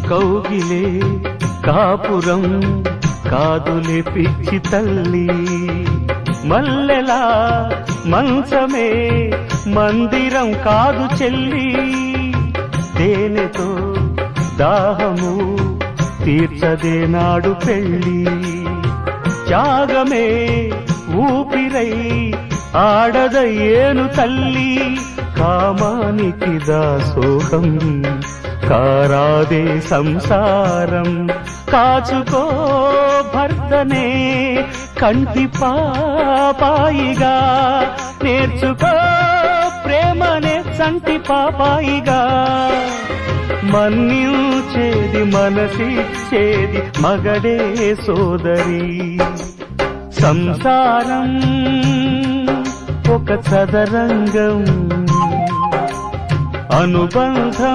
కౌగిలే కాపురం కాదులే పిచ్చి తల్లి, మల్లెలా మంచమే మందిరం కాదు చెల్లి, తేనెతో దాహము తీర్చదే నాడు పెళ్ళి, త్యాగమే ఊపిరై ఆడదయ్యేను తల్లి, కామానికి దాసోహం కారాదే సంసారం, కాచుకో భర్తనే కంటి పాపాయిగా, నేర్చుకో ప్రేమనే సంటి పాపాయిగా, మన్నించేది మనసిచ్చేది మగడే సోదరి, సంసారం ఒక చదరంగం అనుబంధం